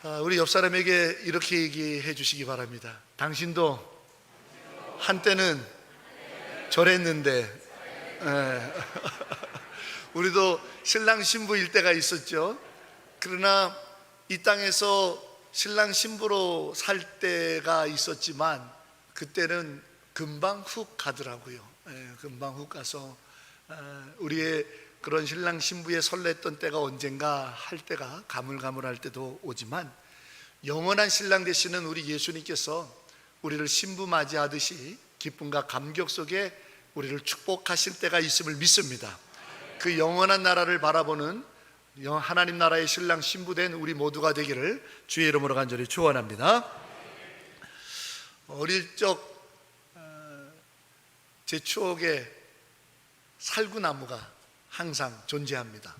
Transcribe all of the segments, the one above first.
우리 옆 사람에게 이렇게 얘기해 주시기 바랍니다. 당신도 한때는 저랬는데. 예. 우리도 신랑 신부일 때가 있었죠. 그러나 이 땅에서 신랑 신부로 살 때가 있었지만 그때는 금방 훅 가더라고요. 금방 훅 가서 우리의 그런 신랑 신부의 설렜던 때가 언젠가 할 때가 가물가물할 때도 오지만, 영원한 신랑 되시는 우리 예수님께서 우리를 신부 맞이하듯이 기쁨과 감격 속에 우리를 축복하실 때가 있음을 믿습니다. 그 영원한 나라를 바라보는 하나님 나라의 신랑 신부된 우리 모두가 되기를 주의 이름으로 간절히 축원합니다. 어릴 적 제 추억에 살구나무가 항상 존재합니다.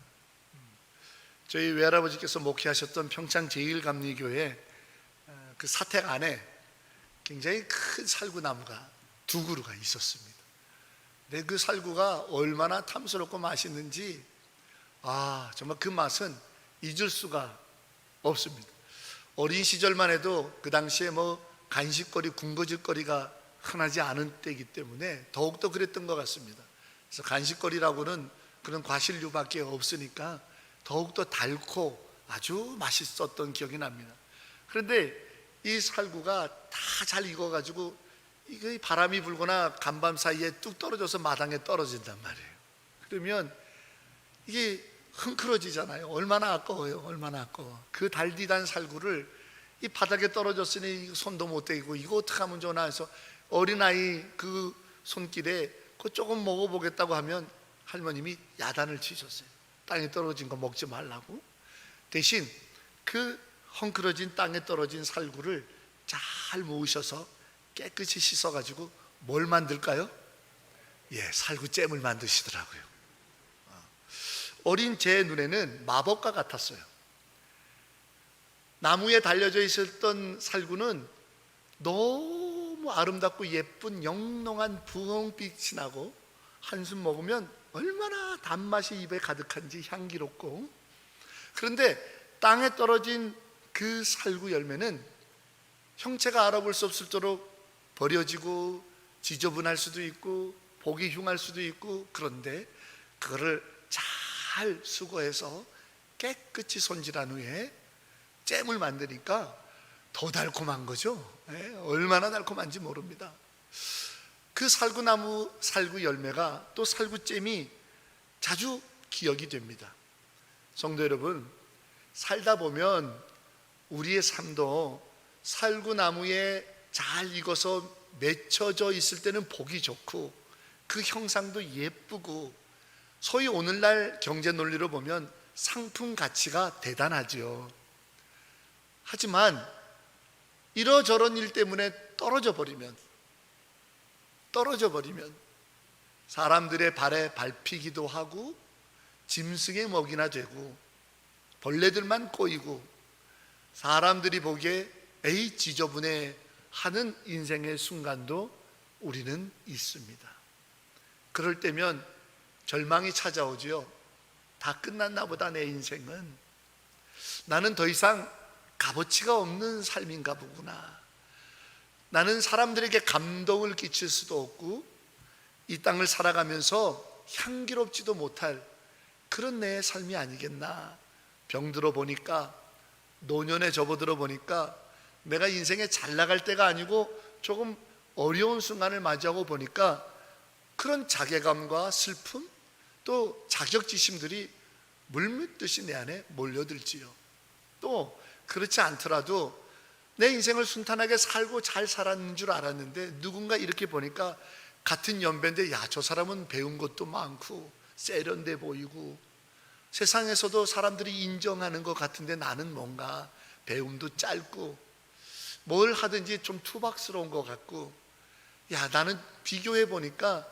저희 외할아버지께서 목회하셨던 평창 제1감리교회 그 사택 안에 굉장히 큰 살구나무가 두 그루가 있었습니다. 근데 그 살구가 얼마나 탐스럽고 맛있는지 정말 그 맛은 잊을 수가 없습니다. 어린 시절만 해도 그 당시에 간식거리, 군것질거리가 흔하지 않은 때이기 때문에 더욱더 그랬던 것 같습니다. 그래서 간식거리라고는 그런 과실류밖에 없으니까 더욱더 달고 아주 맛있었던 기억이 납니다. 그런데 이 살구가 다 잘 익어가지고 이게 바람이 불거나 간밤 사이에 뚝 떨어져서 마당에 떨어진단 말이에요. 그러면 이게 흥크러지잖아요. 얼마나 아까워요. 얼마나 아까워. 그 달디단 살구를 이 바닥에 떨어졌으니 손도 못 대고 이거 어떡하면 좋나 해서 어린아이 그 손길에 그거 조금 먹어보겠다고 하면 할머님이 야단을 치셨어요. 땅에 떨어진 거 먹지 말라고. 대신 그 헝클어진 땅에 떨어진 살구를 잘 모으셔서 깨끗이 씻어가지고 뭘 만들까요? 살구잼을 만드시더라고요. 어린 제 눈에는 마법과 같았어요. 나무에 달려져 있었던 살구는 너무 아름답고 예쁜 영롱한 분홍빛이 나고 한숨 먹으면 얼마나 단맛이 입에 가득한지 향기롭고, 그런데 땅에 떨어진 그 살구 열매는 형체가 알아볼 수 없을 정도로 버려지고 지저분할 수도 있고 보기 흉할 수도 있고, 그런데 그거를 잘 수거해서 깨끗이 손질한 후에 잼을 만드니까 더 달콤한 거죠. 얼마나 달콤한지 모릅니다. 그 살구나무 살구 열매가 또 살구잼이 자주 기억이 됩니다. 성도 여러분, 살다 보면 우리의 삶도 살구나무에 잘 익어서 맺혀져 있을 때는 보기 좋고 그 형상도 예쁘고, 소위 오늘날 경제 논리로 보면 상품 가치가 대단하죠. 하지만 이러저런 일 때문에 떨어져 버리면 사람들의 발에 밟히기도 하고 짐승의 먹이나 되고 벌레들만 꼬이고 사람들이 보기에 에이 지저분해 하는 인생의 순간도 우리는 있습니다. 그럴 때면 절망이 찾아오지요. 다 끝났나 보다. 내 인생은, 나는 더 이상 값어치가 없는 삶인가 보구나. 나는 사람들에게 감동을 끼칠 수도 없고 이 땅을 살아가면서 향기롭지도 못할 그런 내 삶이 아니겠나. 병들어 보니까, 노년에 접어들어 보니까 내가 인생에 잘 나갈 때가 아니고 조금 어려운 순간을 맞이하고 보니까 그런 자괴감과 슬픔, 또 자격지심들이 물밀듯이 내 안에 몰려들지요. 또 그렇지 않더라도 내 인생을 순탄하게 살고 잘 살았는 줄 알았는데 누군가 이렇게 보니까 같은 연배인데 저 사람은 배운 것도 많고 세련돼 보이고 세상에서도 사람들이 인정하는 것 같은데 나는 뭔가 배움도 짧고 뭘 하든지 좀 투박스러운 것 같고, 나는 비교해 보니까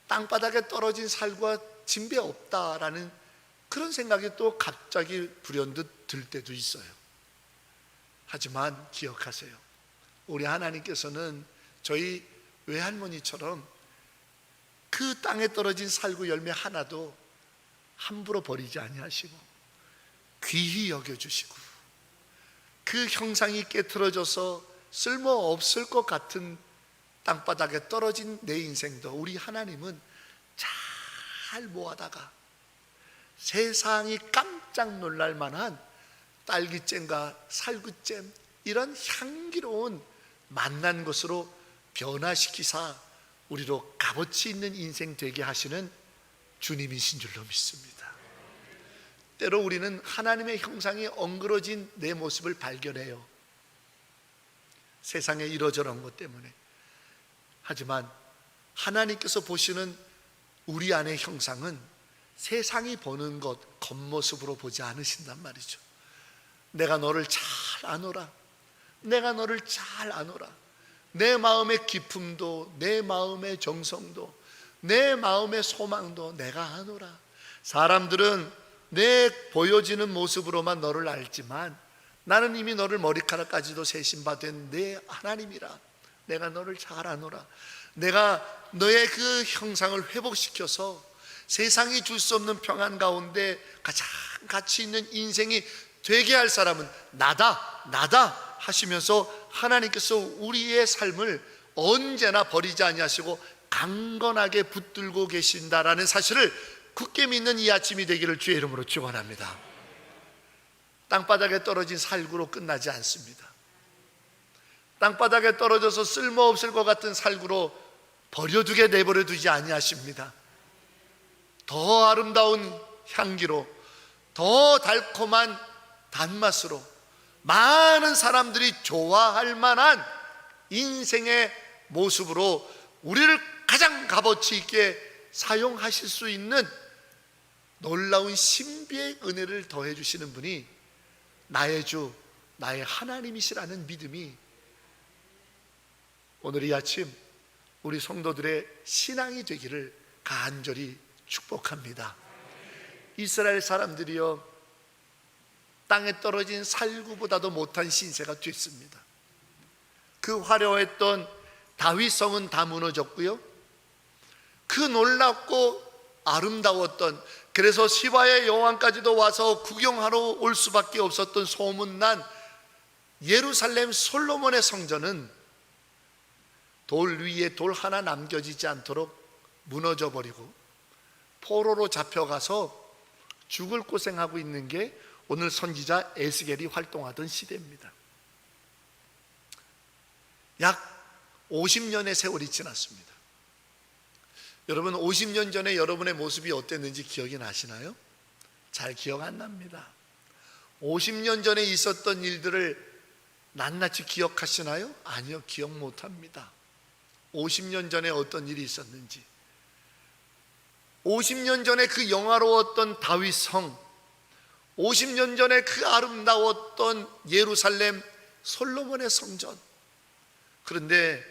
땅바닥에 떨어진 살과 진배 없다라는 그런 생각이 또 갑자기 불현듯 들 때도 있어요. 하지만 기억하세요. 우리 하나님께서는 저희 외할머니처럼 그 땅에 떨어진 살구 열매 하나도 함부로 버리지 아니하시고 귀히 여겨주시고 그 형상이 깨트러져서 쓸모없을 것 같은 땅바닥에 떨어진 내 인생도 우리 하나님은 잘 모아다가 세상이 깜짝 놀랄 만한 딸기잼과 살구잼, 이런 향기로운 맛난 것으로 변화시키사 우리로 값어치 있는 인생 되게 하시는 주님이신 줄로 믿습니다. 때로 우리는 하나님의 형상이 엉그러진 내 모습을 발견해요. 세상에 이러저런 것 때문에. 하지만 하나님께서 보시는 우리 안의 형상은 세상이 보는 것, 겉모습으로 보지 않으신단 말이죠. 내가 너를 잘 아노라. 내가 너를 잘 아노라. 내 마음의 기쁨도, 내 마음의 정성도, 내 마음의 소망도 내가 아노라. 사람들은 내 보여지는 모습으로만 너를 알지만 나는 이미 너를 머리카락까지도 세심받은 내 하나님이라. 내가 너를 잘 아노라. 내가 너의 그 형상을 회복시켜서 세상이 줄 수 없는 평안 가운데 가장 가치 있는 인생이 되게 할 사람은 나다, 나다 하시면서 하나님께서 우리의 삶을 언제나 버리지 아니하시고 강건하게 붙들고 계신다라는 사실을 굳게 믿는 이 아침이 되기를 주의 이름으로 축원합니다. 땅바닥에 떨어진 살구로 끝나지 않습니다. 땅바닥에 떨어져서 쓸모없을 것 같은 살구로 버려두게 내버려 두지 아니하십니다. 더 아름다운 향기로, 더 달콤한 단맛으로 많은 사람들이 좋아할 만한 인생의 모습으로 우리를 가장 값어치 있게 사용하실 수 있는 놀라운 신비의 은혜를 더해 주시는 분이 나의 주, 나의 하나님이시라는 믿음이 오늘 이 아침 우리 성도들의 신앙이 되기를 간절히 축복합니다. 이스라엘 사람들이요, 땅에 떨어진 살구보다도 못한 신세가 됐습니다. 그 화려했던 다윗성은 다 무너졌고요, 그 놀랍고 아름다웠던, 그래서 시바의 여왕까지도 와서 구경하러 올 수밖에 없었던 소문난 예루살렘 솔로몬의 성전은 돌 위에 돌 하나 남겨지지 않도록 무너져 버리고 포로로 잡혀가서 죽을 고생하고 있는 게 오늘 선지자 에스겔이 활동하던 시대입니다. 약 50년의 세월이 지났습니다. 여러분, 50년 전에 여러분의 모습이 어땠는지 기억이 나시나요? 잘 기억 안 납니다. 50년 전에 있었던 일들을 낱낱이 기억하시나요? 아니요, 기억 못합니다. 50년 전에 어떤 일이 있었는지, 50년 전에 그 영화로웠던 다윗성, 50년 전에 그 아름다웠던 예루살렘 솔로몬의 성전. 그런데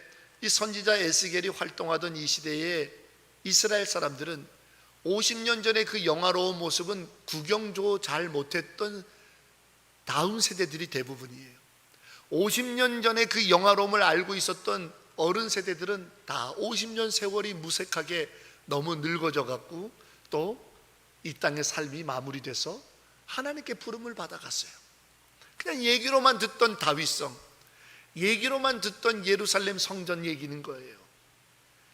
이 선지자 에스겔이 활동하던 이 시대에 이스라엘 사람들은 50년 전에 그 영화로운 모습은 구경도 잘 못했던 다음 세대들이 대부분이에요. 50년 전에 그 영화로움을 알고 있었던 어른 세대들은 다 50년 세월이 무색하게 너무 늙어져 갖고 또 이 땅의 삶이 마무리돼서 하나님께 부름을 받아갔어요. 그냥 얘기로만 듣던 다윗성, 얘기로만 듣던 예루살렘 성전 얘기는 거예요.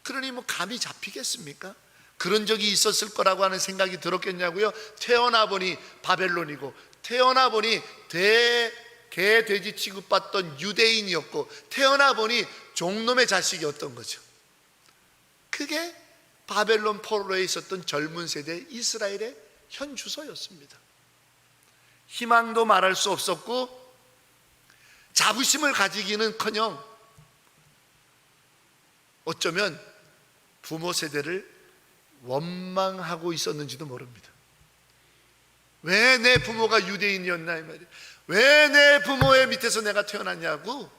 그러니 뭐 감이 잡히겠습니까? 그런 적이 있었을 거라고 하는 생각이 들었겠냐고요? 태어나 보니 바벨론이고, 태어나 보니 개 돼지 취급받던 유대인이었고, 태어나 보니 종놈의 자식이었던 거죠. 그게 바벨론 포로에 있었던 젊은 세대 이스라엘의 현 주소였습니다. 희망도 말할 수 없었고 자부심을 가지기는커녕 어쩌면 부모 세대를 원망하고 있었는지도 모릅니다. 왜 내 부모가 유대인이었나 이 말이에요. 왜 내 부모의 밑에서 내가 태어났냐고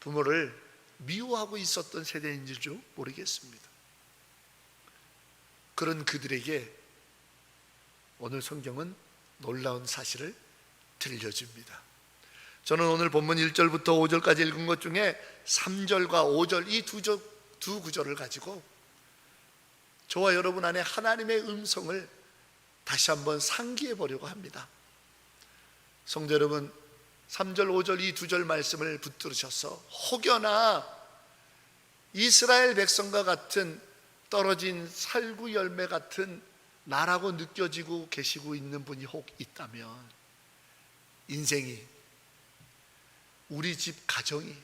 부모를 미워하고 있었던 세대인지도 모르겠습니다. 그런 그들에게 오늘 성경은 놀라운 사실을 들려줍니다. 저는 오늘 본문 1절부터 5절까지 읽은 것 중에 3절과 5절 이 두 구절을 가지고 저와 여러분 안에 하나님의 음성을 다시 한번 상기해 보려고 합니다. 성도 여러분, 3절 5절 이 두 절 말씀을 붙들으셔서 혹여나 이스라엘 백성과 같은 떨어진 살구 열매 같은 나라고 느껴지고 계시고 있는 분이 혹 있다면, 인생이, 우리 집 가정이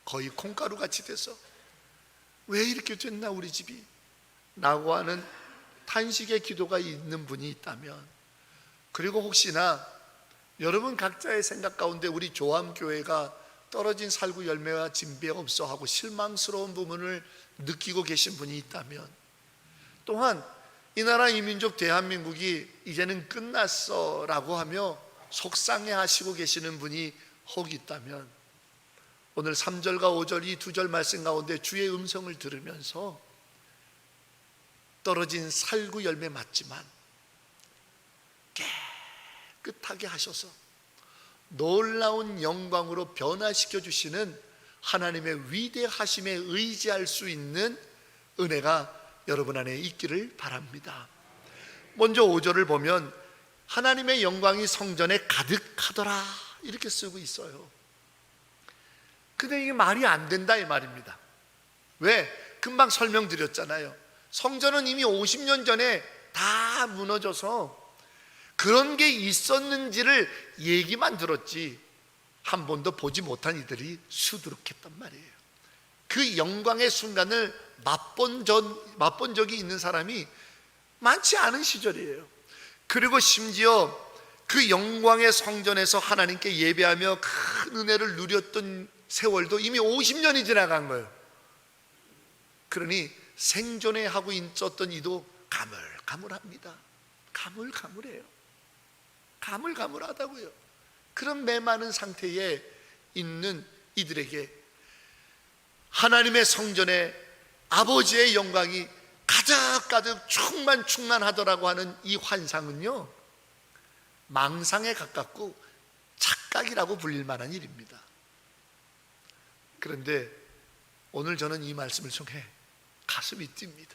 거의 콩가루 같이 돼서 왜 이렇게 됐나 우리 집이 라고 하는 탄식의 기도가 있는 분이 있다면, 그리고 혹시나 여러분 각자의 생각 가운데 우리 조암교회가 떨어진 살구 열매와 진배 없어 하고 실망스러운 부분을 느끼고 계신 분이 있다면, 또한 이 나라 이 민족 대한민국이 이제는 끝났어 라고 하며 속상해 하시고 계시는 분이 혹 있다면, 오늘 3절과 5절 이 두 절 말씀 가운데 주의 음성을 들으면서 떨어진 살구 열매 맞지만 깨끗하게 하셔서 놀라운 영광으로 변화시켜 주시는 하나님의 위대하심에 의지할 수 있는 은혜가 여러분 안에 있기를 바랍니다. 먼저 5절을 보면 하나님의 영광이 성전에 가득하더라 이렇게 쓰고 있어요. 근데 이게 말이 안 된다 이 말입니다. 왜? 금방 설명드렸잖아요. 성전은 이미 50년 전에 다 무너져서 그런 게 있었는지를 얘기만 들었지 한 번도 보지 못한 이들이 수두룩했단 말이에요. 그 영광의 순간을 맛본 적이 있는 사람이 많지 않은 시절이에요. 그리고 심지어 그 영광의 성전에서 하나님께 예배하며 큰 은혜를 누렸던 세월도 이미 50년이 지나간 거예요. 그러니 생존에 하고 있었던 이도 가물가물합니다. 가물가물해요. 가물가물하다고요. 그런 메마른 상태에 있는 이들에게 하나님의 성전에 아버지의 영광이 가득가득 충만하더라고 하는 이 환상은요, 망상에 가깝고 착각이라고 불릴 만한 일입니다. 그런데 오늘 저는 이 말씀을 통해 가슴이 뜁니다.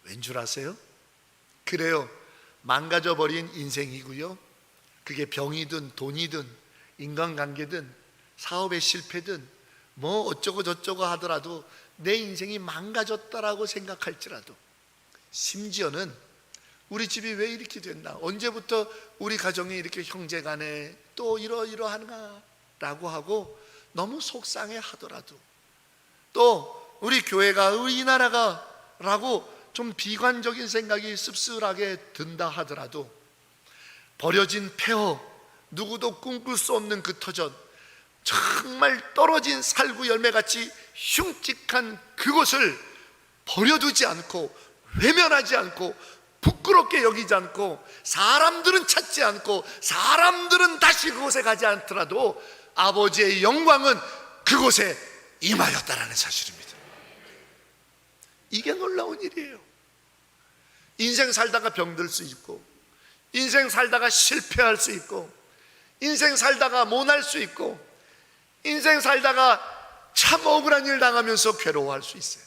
왠 줄 아세요? 그래요, 망가져버린 인생이고요, 그게 병이든 돈이든 인간관계든 사업의 실패든 뭐 어쩌고 저쩌고 하더라도 내 인생이 망가졌다라고 생각할지라도, 심지어는 우리 집이 왜 이렇게 됐나, 언제부터 우리 가정이 이렇게 형제간에 또 이러이러한가 라고 하고 너무 속상해 하더라도, 또 우리 교회가 이 나라가 라고 좀 비관적인 생각이 씁쓸하게 든다 하더라도, 버려진 폐허, 누구도 꿈꿀 수 없는 그 터전, 정말 떨어진 살구 열매같이 흉측한 그곳을 버려두지 않고 외면하지 않고 부끄럽게 여기지 않고 사람들은 찾지 않고 사람들은 다시 그곳에 가지 않더라도 아버지의 영광은 그곳에 임하였다라는 사실입니다. 이게 놀라운 일이에요. 인생 살다가 병들 수 있고, 인생 살다가 실패할 수 있고, 인생 살다가 모날 수 있고, 인생 살다가 참 억울한 일 당하면서 괴로워할 수 있어요.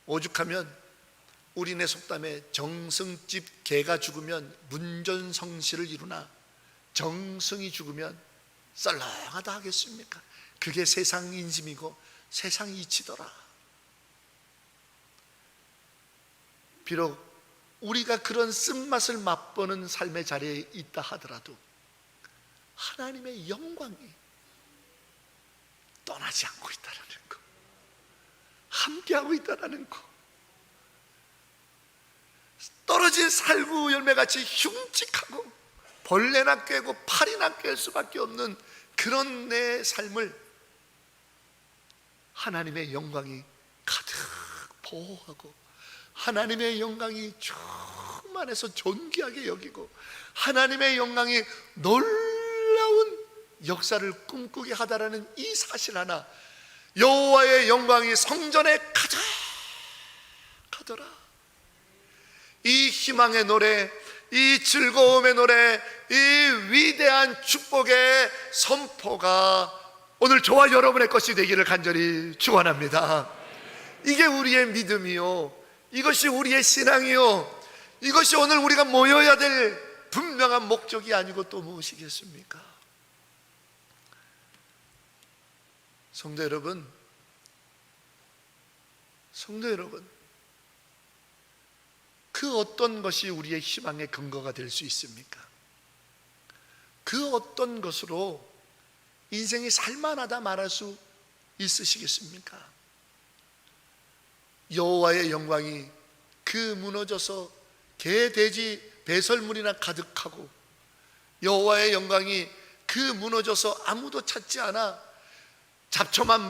오죽하면 우리네 속담에 정승집 개가 죽으면 문전성시를 이루나 정승이 죽으면 썰렁하다 하겠습니까? 그게 세상 인심이고 세상 이치더라. 비록 우리가 그런 쓴맛을 맛보는 삶의 자리에 있다 하더라도 하나님의 영광이 떠나지 않고 있다는 거, 함께하고 있다는 거, 떨어진 살구 열매같이 흉측하고 벌레나 꿰고 팔이나 꿰 수밖에 없는 그런 내 삶을 하나님의 영광이 가득 보호하고 하나님의 영광이 충만해서 존귀하게 여기고 하나님의 영광이 놀라운 역사를 꿈꾸게 하다라는 이 사실 하나, 여호와의 영광이 성전에 가득하더라. 이 희망의 노래, 이 즐거움의 노래, 이 위대한 축복의 선포가 오늘 저와 여러분의 것이 되기를 간절히 축원합니다. 이게 우리의 믿음이요, 이것이 우리의 신앙이요, 이것이 오늘 우리가 모여야 될 분명한 목적이 아니고 또 무엇이겠습니까? 성도 여러분, 그 어떤 것이 우리의 희망의 근거가 될 수 있습니까? 그 어떤 것으로 인생이 살만하다 말할 수 있으시겠습니까? 여호와의 영광이 그 무너져서 개, 돼지, 배설물이나 가득하고, 여호와의 영광이 그 무너져서 아무도 찾지 않아 잡초만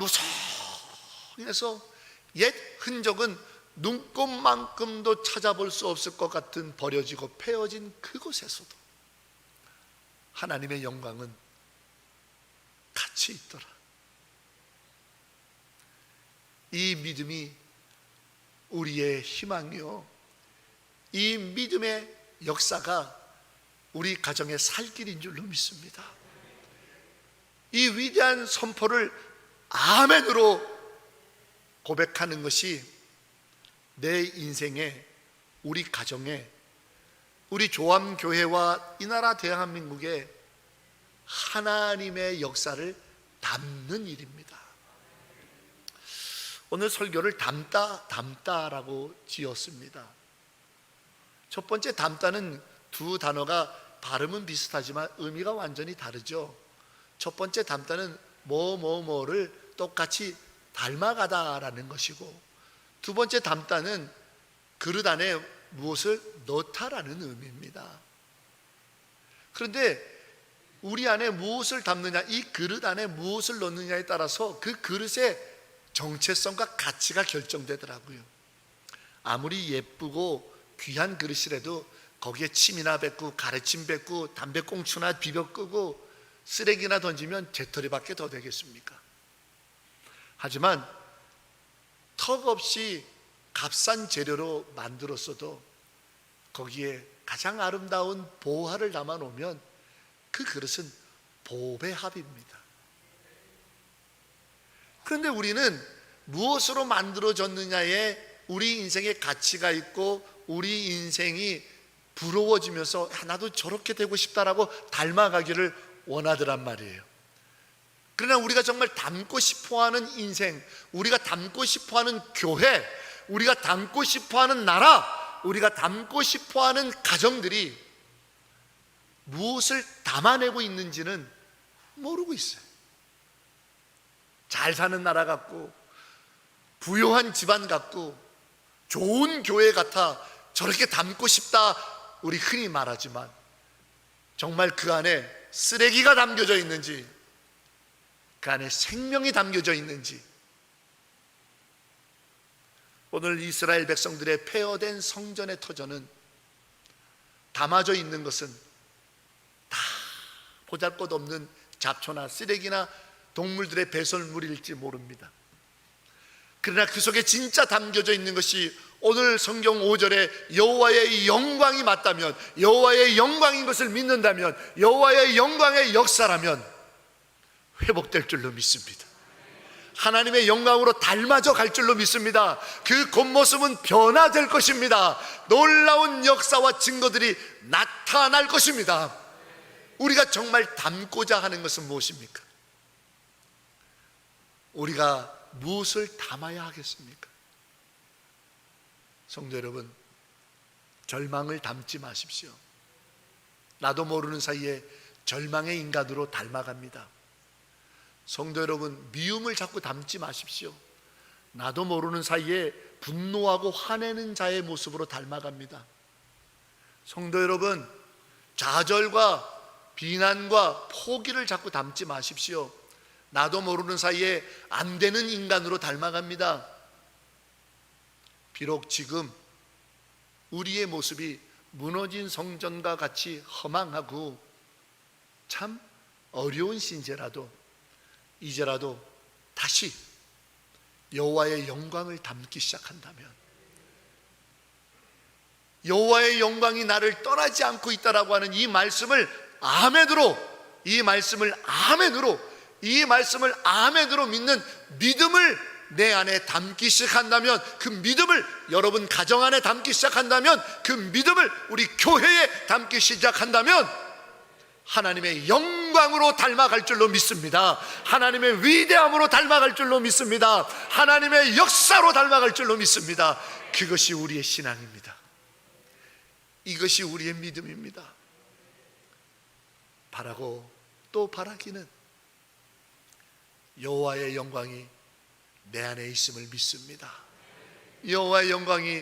무성해서 옛 흔적은 눈곱만큼도 찾아볼 수 없을 것 같은 버려지고 패어진 그곳에서도 하나님의 영광은 같이 있더라. 이 믿음이 우리의 희망이요, 이 믿음의 역사가 우리 가정의 살길인 줄로 믿습니다. 이 위대한 선포를 아멘으로 고백하는 것이 내 인생에, 우리 가정에, 우리 조암교회와 이 나라 대한민국의 하나님의 역사를 담는 일입니다. 오늘 설교를 담다라고 지었습니다. 첫 번째 담다는 두 단어가 발음은 비슷하지만 의미가 완전히 다르죠. 첫 번째 담다는 뭐를 똑같이 닮아가다라는 것이고, 두 번째 담다는 그릇 안에 무엇을 넣다라는 의미입니다. 그런데 우리 안에 무엇을 담느냐, 이 그릇 안에 무엇을 넣느냐에 따라서 그 그릇의 정체성과 가치가 결정되더라고요. 아무리 예쁘고 귀한 그릇이라도 거기에 침이나 뱉고 가래침 뱉고 담배꽁초나 비벼 끄고 쓰레기나 던지면 재떨이밖에 더 되겠습니까? 하지만 턱없이 값싼 재료로 만들었어도 거기에 가장 아름다운 보화를 담아 놓으면 그 그릇은 보배 합입니다. 그런데 우리는 무엇으로 만들어졌느냐에 우리 인생의 가치가 있고, 우리 인생이 부러워지면서 나도 저렇게 되고 싶다라고 닮아가기를 원하더란 말이에요. 그러나 우리가 정말 닮고 싶어하는 인생, 우리가 닮고 싶어하는 교회, 우리가 닮고 싶어하는 나라, 우리가 닮고 싶어하는 가정들이 무엇을 담아내고 있는지는 모르고 있어요. 잘 사는 나라 같고, 부유한 집안 같고, 좋은 교회 같아 저렇게 닮고 싶다 우리 흔히 말하지만, 정말 그 안에 쓰레기가 담겨져 있는지, 그 안에 생명이 담겨져 있는지, 오늘 이스라엘 백성들의 폐허된 성전의 터전은 담아져 있는 것은 다 보잘것없는 잡초나 쓰레기나 동물들의 배설물일지 모릅니다. 그러나 그 속에 진짜 담겨져 있는 것이 오늘 성경 5절에 여호와의 영광이 맞다면, 여호와의 영광인 것을 믿는다면, 여호와의 영광의 역사라면 회복될 줄로 믿습니다. 하나님의 영광으로 닮아져 갈 줄로 믿습니다. 그 겉모습은 변화될 것입니다. 놀라운 역사와 증거들이 나타날 것입니다. 우리가 정말 닮고자 하는 것은 무엇입니까? 우리가 무엇을 담아야 하겠습니까? 성도 여러분, 절망을 담지 마십시오. 나도 모르는 사이에 절망의 인간으로 닮아갑니다. 성도 여러분, 미움을 자꾸 담지 마십시오. 나도 모르는 사이에 분노하고 화내는 자의 모습으로 닮아갑니다. 성도 여러분, 좌절과 비난과 포기를 자꾸 담지 마십시오. 나도 모르는 사이에 안 되는 인간으로 닮아갑니다. 비록 지금 우리의 모습이 무너진 성전과 같이 허망하고 참 어려운 신세라도 이제라도 다시 여호와의 영광을 담기 시작한다면, 여호와의 영광이 나를 떠나지 않고 있다라고 하는 이 말씀을 아멘으로, 이 말씀을 아멘으로 믿는 믿음을 내 안에 담기 시작한다면, 그 믿음을 여러분 가정 안에 담기 시작한다면, 그 믿음을 우리 교회에 담기 시작한다면 하나님의 영광으로 닮아갈 줄로 믿습니다. 하나님의 위대함으로 닮아갈 줄로 믿습니다. 하나님의 역사로 닮아갈 줄로 믿습니다. 그것이 우리의 신앙입니다. 이것이 우리의 믿음입니다. 바라고 또 바라기는 여호와의 영광이 내 안에 있음을 믿습니다. 여호와의 영광이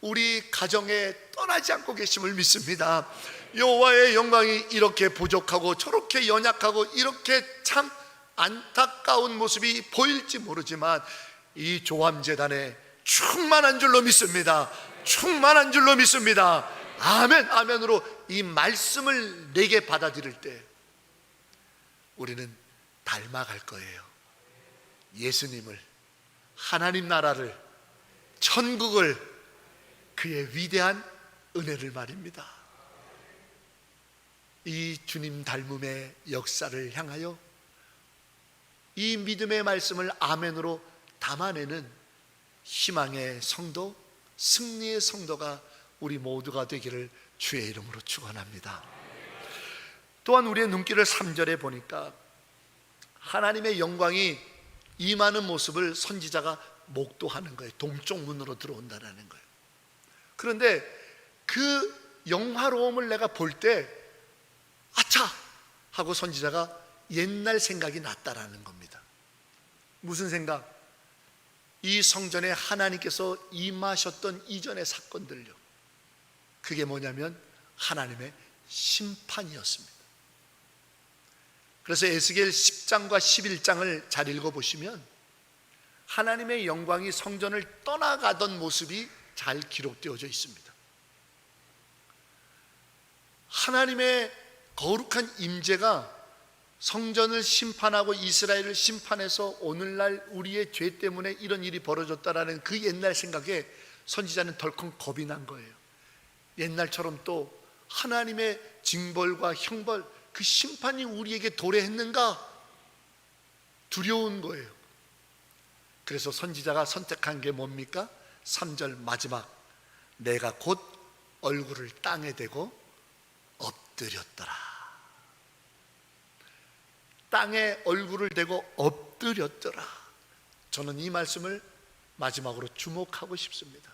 우리 가정에 떠나지 않고 계심을 믿습니다. 여호와의 영광이 이렇게 부족하고 저렇게 연약하고 이렇게 참 안타까운 모습이 보일지 모르지만 이 조함제단에 충만한 줄로 믿습니다. 충만한 줄로 믿습니다. 아멘, 아멘으로 이 말씀을 내게 받아들일 때 우리는 닮아갈 거예요. 예수님을, 하나님 나라를, 천국을, 그의 위대한 은혜를 말입니다. 이 주님 닮음의 역사를 향하여 이 믿음의 말씀을 아멘으로 담아내는 희망의 성도, 승리의 성도가 우리 모두가 되기를 주의 이름으로 축원합니다. 또한 우리의 눈길을 3절에 보니까 하나님의 영광이 임하는 모습을 선지자가 목도하는 거예요. 동쪽 문으로 들어온다는 거예요. 그런데 그 영화로움을 내가 볼 때 아차! 하고 선지자가 옛날 생각이 났다라는 겁니다. 무슨 생각? 이 성전에 하나님께서 임하셨던 이전의 사건들요. 그게 뭐냐면 하나님의 심판이었습니다. 그래서 에스겔 10장과 11장을 잘 읽어보시면 하나님의 영광이 성전을 떠나가던 모습이 잘 기록되어져 있습니다. 하나님의 거룩한 임재가 성전을 심판하고 이스라엘을 심판해서 오늘날 우리의 죄 때문에 이런 일이 벌어졌다라는 그 옛날 생각에 선지자는 덜컥 겁이 난 거예요. 옛날처럼 또 하나님의 징벌과 형벌, 그 심판이 우리에게 도래했는가 두려운 거예요. 그래서 선지자가 선택한 게 뭡니까? 3절 마지막, 내가 곧 얼굴을 땅에 대고 엎드렸더라. 땅에 얼굴을 대고 엎드렸더라. 저는 이 말씀을 마지막으로 주목하고 싶습니다.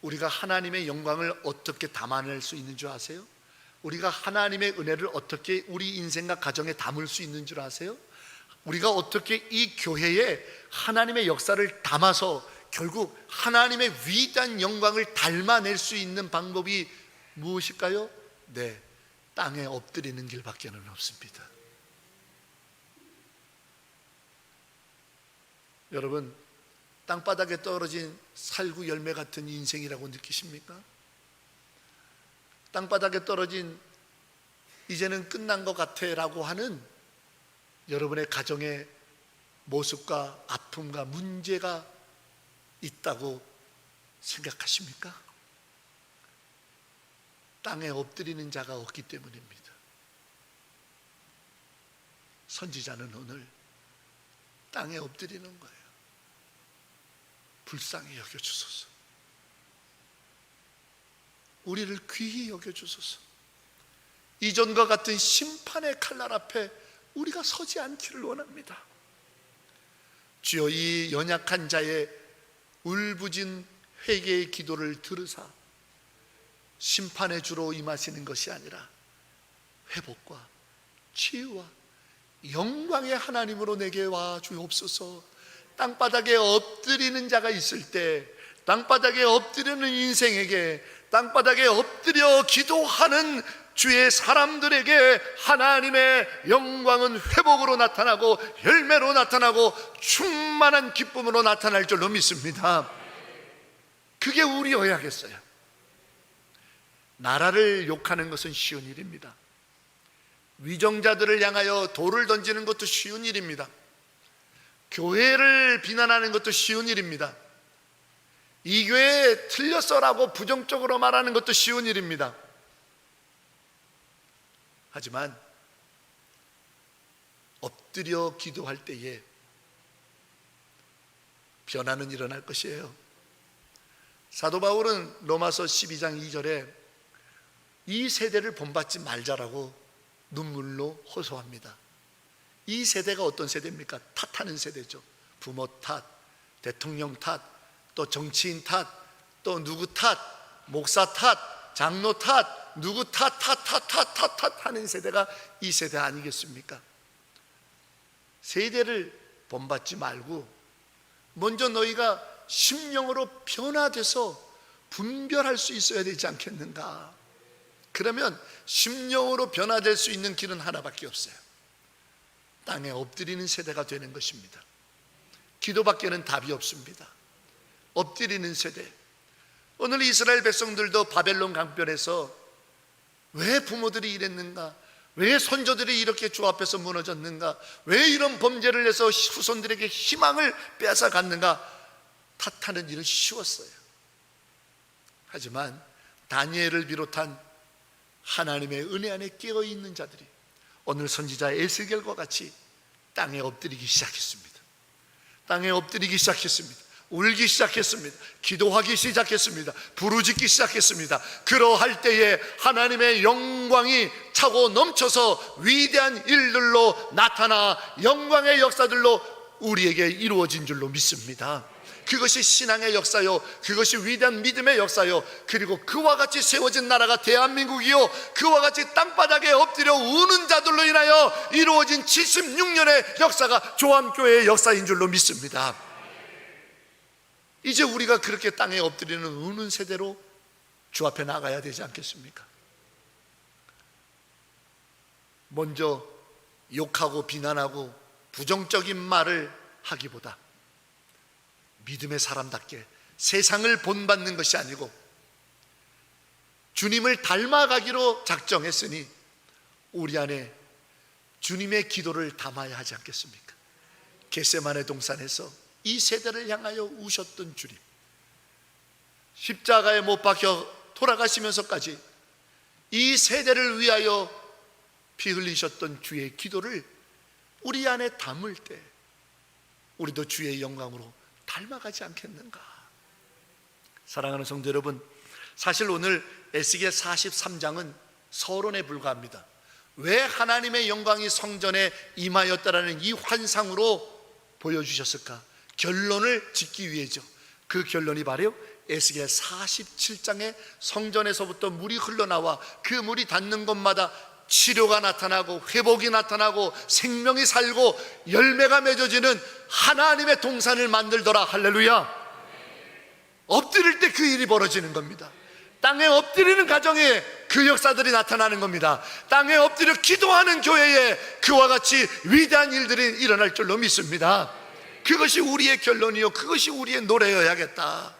우리가 하나님의 영광을 어떻게 담아낼 수 있는 줄 아세요? 우리가 하나님의 은혜를 어떻게 우리 인생과 가정에 담을 수 있는 줄 아세요? 우리가 어떻게 이 교회에 하나님의 역사를 담아서 결국 하나님의 위대한 영광을 닮아낼 수 있는 방법이 무엇일까요? 네, 땅에 엎드리는 길밖에는 없습니다. 여러분, 땅바닥에 떨어진 살구 열매 같은 인생이라고 느끼십니까? 땅바닥에 떨어진 이제는 끝난 것 같아 라고 하는 여러분의 가정의 모습과 아픔과 문제가 있다고 생각하십니까? 땅에 엎드리는 자가 없기 때문입니다. 선지자는 오늘 땅에 엎드리는 거예요. 불쌍히 여겨주소서. 우리를 귀히 여겨주소서. 이전과 같은 심판의 칼날 앞에 우리가 서지 않기를 원합니다. 주여, 이 연약한 자의 울부짖은 회개의 기도를 들으사 심판의 주로 임하시는 것이 아니라 회복과 치유와 영광의 하나님으로 내게 와 주옵소서. 땅바닥에 엎드리는 자가 있을 때, 땅바닥에 엎드리는 인생에게, 땅바닥에 엎드려 기도하는 주의 사람들에게 하나님의 영광은 회복으로 나타나고 열매로 나타나고 충만한 기쁨으로 나타날 줄로 믿습니다. 그게 우리여야겠어요. 나라를 욕하는 것은 쉬운 일입니다. 위정자들을 향하여 돌을 던지는 것도 쉬운 일입니다. 교회를 비난하는 것도 쉬운 일입니다. 이 교회 틀렸어라고 부정적으로 말하는 것도 쉬운 일입니다. 하지만 엎드려 기도할 때에 변화는 일어날 것이에요. 사도 바울은 로마서 12장 2절에 이 세대를 본받지 말자라고 눈물로 호소합니다. 이 세대가 어떤 세대입니까? 탓하는 세대죠. 부모 탓, 대통령 탓, 또 정치인 탓, 또 누구 탓, 목사 탓, 장로 탓, 누구 탓 하는 세대가 이 세대 아니겠습니까? 세대를 본받지 말고 먼저 너희가 심령으로 변화돼서 분별할 수 있어야 되지 않겠는가? 그러면 심령으로 변화될 수 있는 길은 하나밖에 없어요. 땅에 엎드리는 세대가 되는 것입니다. 기도밖에는 답이 없습니다. 엎드리는 세대. 오늘 이스라엘 백성들도 바벨론 강변에서 왜 부모들이 이랬는가? 왜 선조들이 이렇게 주 앞에서 무너졌는가? 왜 이런 범죄를 해서 후손들에게 희망을 뺏어갔는가? 탓하는 일은 쉬웠어요. 하지만 다니엘을 비롯한 하나님의 은혜 안에 깨어있는 자들이 오늘 선지자 에스겔과 같이 땅에 엎드리기 시작했습니다. 땅에 엎드리기 시작했습니다. 울기 시작했습니다. 기도하기 시작했습니다. 부르짖기 시작했습니다. 그러할 때에 하나님의 영광이 차고 넘쳐서 위대한 일들로 나타나 영광의 역사들로 우리에게 이루어진 줄로 믿습니다. 그것이 신앙의 역사요, 그것이 위대한 믿음의 역사요, 그리고 그와 같이 세워진 나라가 대한민국이요, 그와 같이 땅바닥에 엎드려 우는 자들로 인하여 이루어진 76년의 역사가 조암교회의 역사인 줄로 믿습니다. 이제 우리가 그렇게 땅에 엎드리는 우는 세대로 주 앞에 나가야 되지 않겠습니까? 먼저 욕하고 비난하고 부정적인 말을 하기보다 믿음의 사람답게 세상을 본받는 것이 아니고 주님을 닮아가기로 작정했으니 우리 안에 주님의 기도를 담아야 하지 않겠습니까? 겟세마네 동산에서 이 세대를 향하여 우셨던 주님, 십자가에 못 박혀 돌아가시면서까지 이 세대를 위하여 피 흘리셨던 주의 기도를 우리 안에 담을 때 우리도 주의 영광으로 닮아가지 않겠는가? 사랑하는 성도 여러분, 사실 오늘 에스겔 43장은 서론에 불과합니다. 왜 하나님의 영광이 성전에 임하였다라는 이 환상으로 보여주셨을까? 결론을 짓기 위해죠. 그 결론이 바로 에스겔 47장에 성전에서부터 물이 흘러나와 그 물이 닿는 곳마다 치료가 나타나고 회복이 나타나고 생명이 살고 열매가 맺어지는 하나님의 동산을 만들더라. 할렐루야. 엎드릴 때 그 일이 벌어지는 겁니다. 땅에 엎드리는 가정에 그 역사들이 나타나는 겁니다. 땅에 엎드려 기도하는 교회에 그와 같이 위대한 일들이 일어날 줄로 믿습니다. 그것이 우리의 결론이요, 그것이 우리의 노래여야겠다.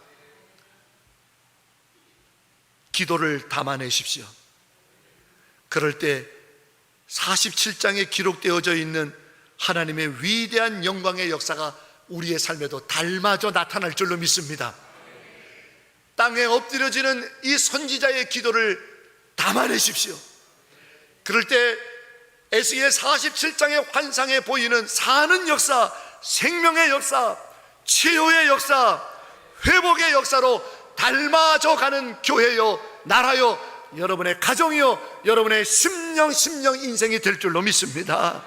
기도를 담아내십시오. 그럴 때 47장에 기록되어져 있는 하나님의 위대한 영광의 역사가 우리의 삶에도 닮아져 나타날 줄로 믿습니다. 땅에 엎드려지는 이 선지자의 기도를 담아내십시오. 그럴 때 에스겔 47장의 환상에 보이는 사는 역사, 생명의 역사, 치유의 역사, 회복의 역사로 닮아져 가는 교회요, 나라요, 여러분의 가정이요, 여러분의 심령 인생이 될 줄로 믿습니다.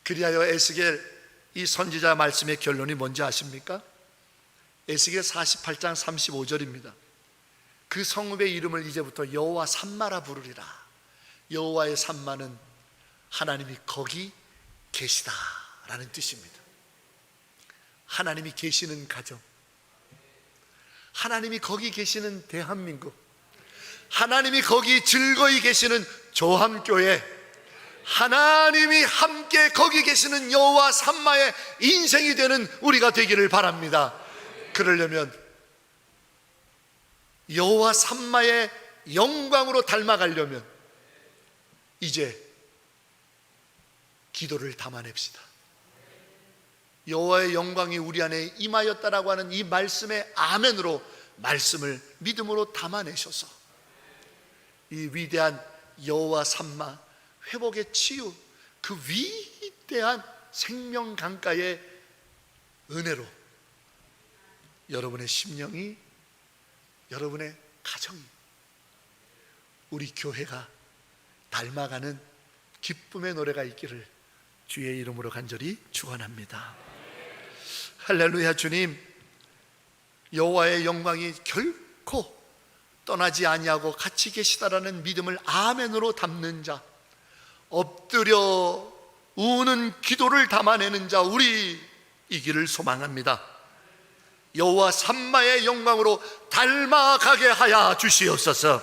그리하여 에스겔 이 선지자 말씀의 결론이 뭔지 아십니까? 에스겔 48장 35절입니다. 그 성읍의 이름을 이제부터 여호와 삼마라 부르리라. 여호와의 삼마는 하나님이 거기 계시다라는 뜻입니다. 하나님이 계시는 가정, 하나님이 거기 계시는 대한민국, 하나님이 거기 즐거이 계시는 조함교회, 하나님이 함께 거기 계시는 여호와 삼마의 인생이 되는 우리가 되기를 바랍니다. 그러려면 여호와 삼마의 영광으로 닮아가려면 이제 기도를 담아냅시다. 여호와의 영광이 우리 안에 임하였다라고 하는 이 말씀의 아멘으로 말씀을 믿음으로 담아내셔서 이 위대한 여호와 삼마, 회복의 치유, 그 위대한 생명 강가에 은혜로 여러분의 심령이, 여러분의 가정이, 우리 교회가 닮아가는 기쁨의 노래가 있기를 주의 이름으로 간절히 축원합니다. 할렐루야. 주님, 여호와의 영광이 결코 떠나지 아니하고 같이 계시다라는 믿음을 아멘으로 담는 자, 엎드려 우는 기도를 담아내는 자, 우리 이기를 소망합니다. 여호와 삼마의 영광으로 닮아가게 하여 주시옵소서.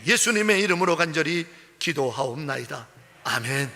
예수님의 이름으로 간절히 기도하옵나이다. 아멘.